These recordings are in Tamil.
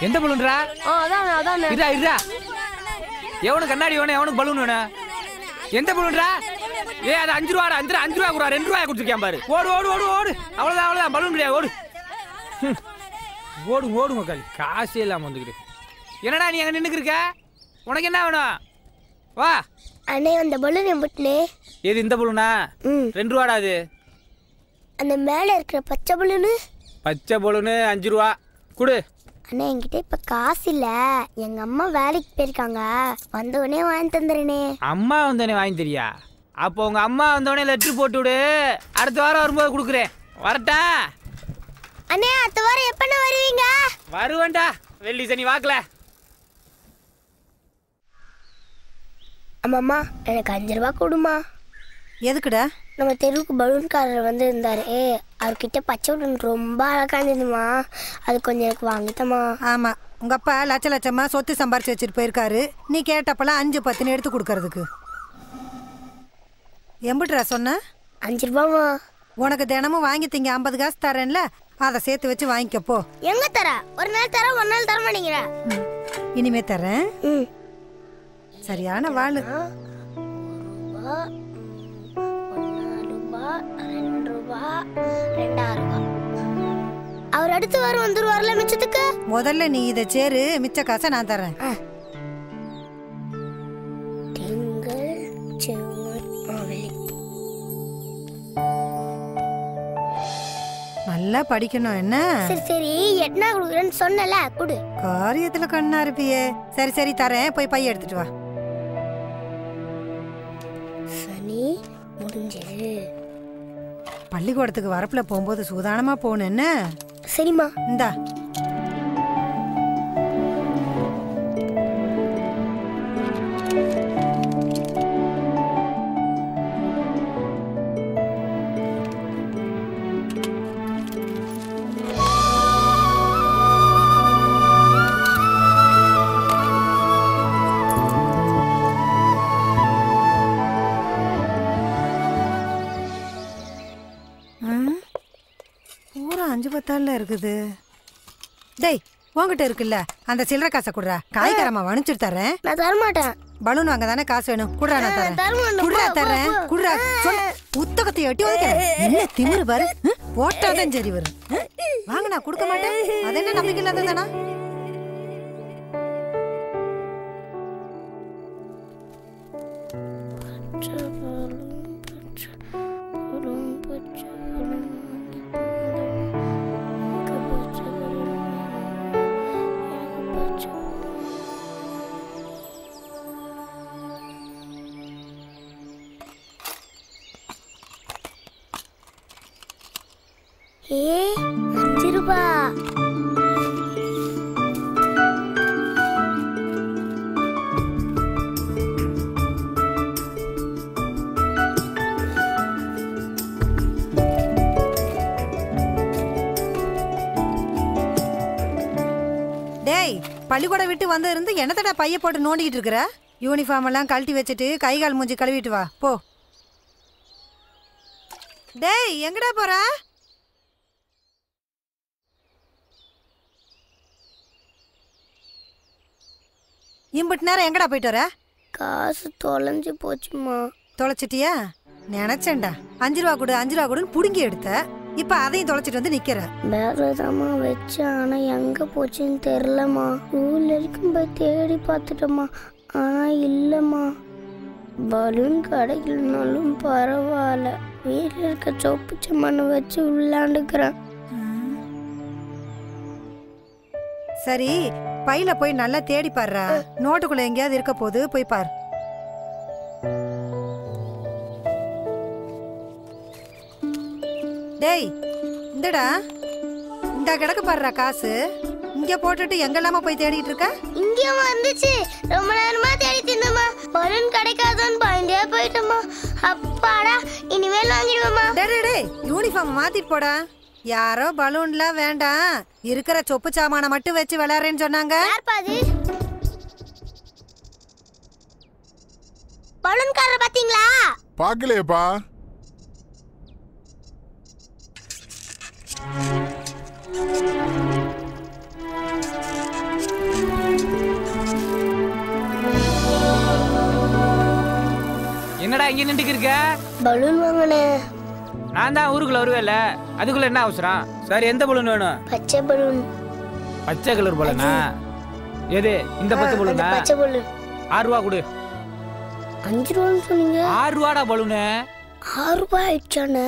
எந்த பலூன்ரா? அதான் அதான். இதா இதா. எவனுக்கு கண்ணாடி வேணும், எவனுக்கு பலூன் வேணும்? எந்த பலூன்ரா? அது 5 ரூபாடா. 5 ரூபா குறா, 2 ரூபாய் கொடுத்துருக்கேன் பாரு. ஓடு ஓடு ஓடு ஓடு. அவ்வளோதான் பலூன் கிடையாது, ஓடு. ஓடு ஓடு மக்கள், காசே இல்லாமல் வந்துக்கிட்டு. என்னடா நீ அங்கே நின்றுக்கு இருக்க? உனக்கு என்ன வேணும்? வா அண்ணே, அந்த பலூன் எம்பிட்டுனே. எது இந்த பலூனா? 2 ரூபாடா அது. அந்த மேலே இருக்கிற பச்சை பலூனு? பச்சை பலூனு 5 ரூபா கொடு. அண்ணா, என்கிட்ட இப்ப காசு இல்ல. எங்க அம்மா வேலைக்கு போயிருக்காங்க, வந்தவனே வாங்கி தந்துறேனே. அம்மா வந்தோடனே வாங்கி தெரியா? அப்போ உங்க அம்மா வந்தோடனே லெட்டர் போட்டு விடு, அடுத்த வாரம் வரும்போது கொடுக்குறேன். வரட்டா? அண்ணே, அடுத்த வாரம் எப்பண்ணா வருவீங்க? வருவேன்டா, வெள்ளி சனி வாக்கல. அம்மாம்மா, எனக்கு 5 ரூபா கொடுமா. எதுக்குடா? நம்ம தெருவுக்கு பலூன்காரர் வந்து இருந்தாரு, அவர்கிட்ட பச்சை பலூன் ரொம்ப அழகா இருந்ததுமா, அது கொஞ்சம் எனக்கு வாங்கிட்டமா. ஆமா, உங்க அப்பா லட்சமா சொத்து சம்பாரிச்சு வச்சுட்டு போயிருக்காரு. நீ கேட்டப்பெல்லாம் 5 10 எடுத்து கொடுக்கறதுக்கு. எம்பிட்டுரா சொன்ன? 5 ரூபாமா. உனக்கு தினமும் வாங்கி திங்க 50 காசு தரேன்ல, அதை சேர்த்து வச்சு வாங்கிக்கப்போ. எங்க தர? ஒரு நாள் தர, ஒரு நாள் தர மாட்டேங்கிற. இனிமே தரேன். சரியான வாழு. 1 ரூபா, 2 ரூபா, 2 ரூபா. அவர் அடுத்து வர வந்துருவார்ல மிச்சத்துக்கு. முதல்ல நீ இதை சேரு, மிச்ச காசை நான் தரேன். திங்கள் செவ்வாய் வெள்ளி. நல்லா படிக்கணும் என்ன? சரி சரி, எட்டனா கொடுக்குறேன்னு சொன்னல, கொடு. காரியத்துல கண்ணா இருப்பியே. சரி சரி தரேன், போய் பைய எடுத்துட்டு வா. சனி முடிஞ்சது. பள்ளிக்கூடத்துக்கு வரப்புல போகும்போது சூதானமா போகணும் என்ன? சரிம்மா. இந்தா. பூரா 5 10 இருக்குது. டேய், உங்ககிட்ட இருக்குல்ல அந்த சில்லற காசை குடுறா, காய்கறமா வணிச்சிட்டு தரேன். நான் தர மாட்டேன். பலூன் வாங்க தானே காசு வேணும், குடுறா நான் தரேன். குடுறா தரேன், குடுறா. புத்தகத்தை எட்டி வைக்கிறேன். என்ன திமிரு பாரு, போட்டாதான் சரி வரும். வாங்க, நான் கொடுக்க மாட்டேன். அது என்ன நம்பிக்கை இல்லாததானா? ஏ 5 ரூபா. டேய், பள்ளிக்கூடம் விட்டு வந்து இருந்து என்னத்தடா பைய போட்டு நோண்டிக்கிட்டு இருக்கிற? யூனிஃபார்ம் எல்லாம் கழட்டி வச்சுட்டு கை கால் மூஞ்சி கழுவிட்டு வா போ. டேய், எங்கடா போற? இம்புட்டு நேரம் எங்கடா போயிட்டு வர? காசு தொலைஞ்சு போச்சுமா. தொலைச்சிட்டியா? நினைச்சேன்டா 5 ரூபா கொடு 5 ரூபா கொடுன்னு புடுங்கி எடுத்த. இப்ப அதையும் தொலைச்சிட்டு வந்து நிக்கிற. பேரதாமா வச்சு, ஆனா எங்க போச்சுன்னு தெரியலமா. ஸ்கூல்ல இருக்கும் போய் தேடி பார்த்துட்டோமா, ஆனா இல்லம்மா. பலூன் கிடைக்கலனாலும் பரவாயில்ல, வீட்டில் இருக்க சொப்பு சம்மண்ணை வச்சு விளையாண்டுக்கிறேன். சரி, பையில போய் நல்லா தேடி பாருடா. நோட்டுக்குள்ள எங்கேயாவது இருக்க போது போய் பாரு. டேய், இந்தடா, இந்த கிடக்கு பாருடா காசு. இங்க போட்டுட்டு எங்கெல்லாம போய் தேடிட்டு இருக்க? இங்க வந்துச்சு, ரொம்ப நேரமா தேடிட்டு இருந்தோமா. பலூன் கிடைக்காதுன்னு பயந்தே போயிட்டோமா. அப்பாடா, இனிமேல் வாங்கிடுவோமா. டேய், யூனிஃபார்ம் மாத்திட்டு போடா. யாரோ பலூன்லாம் வேண்டாம், இருக்கிற சொப்பு சாமான மட்டும் வச்சு விளையாடுறேன்னு சொன்னாங்க. பலூன்காரர் பாத்தீங்களா? பாக்கலையேப்பா. இங்க நின்றுக்கு இருக்க? பலூன் வாங்கண்ணே. நான் தான் ஊருக்குள்ள வருவேல, அதுக்குள்ள என்ன அவசரம்? சரி, எந்த பலூன் வேணும்? பச்சை பலூன். பச்சை கலர் பலூனா? எது இந்த பச்சை பலூனா? பச்சை பலூன். 6 ரூபா கொடு. 5 ரூபான்னு சொன்னீங்க. 6 ரூபாடா பலூனு. 6 ரூபாய் ஆயிடுச்சானே?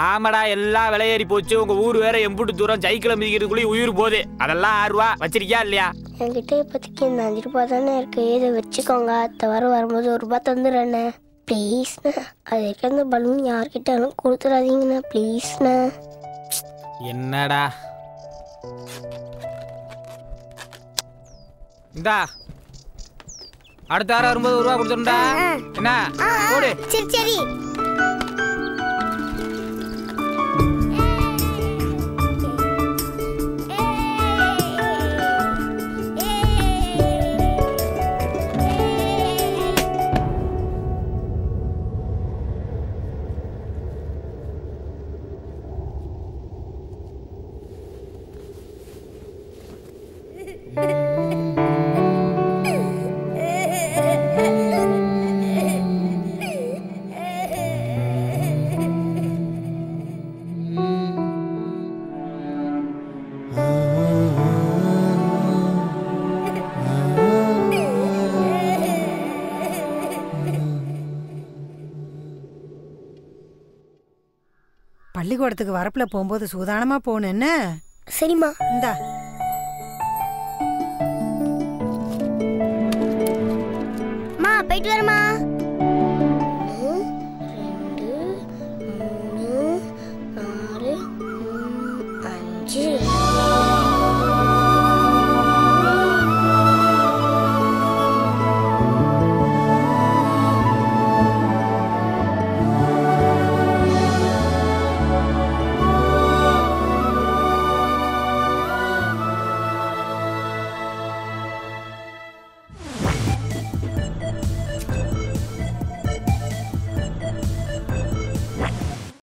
ஆமாடா, எல்லாம் விலை ஏறி போச்சு. உங்க ஊர் வேற எம்புட்டு தூரம் சைக்கிளை மிதிக்கிறதுக்குள்ளே உயிர் போகுது. அதெல்லாம் 6 ரூபா வச்சிருக்கியா இல்லையா? என்கிட்ட இப்போதைக்கு இந்த 5 ரூபாய் தானே இருக்கு. இதை வச்சுக்கோங்க. அடுத்த வாரம் வரும்போது 1 ரூபாய் தந்துடுறேண்ணே. ப்ளீஸ்ண்ணே. அது இருக்க அந்த பலூன் யார்கிட்டாலும் கொடுத்துடாதீங்கண்ணே, ப்ளீஸ்ண்ணே. என்னடா இந்தா, அடுத்த வாரம் வரும்போது 1 ரூபா கொடுத்துருண்டா. என்ன போடு. சரி சரி. பள்ளிக்கூடத்துக்கு வரப்புல போகும்போது சூதானமா போகணும். என்ன சரிம்மா. இந்தா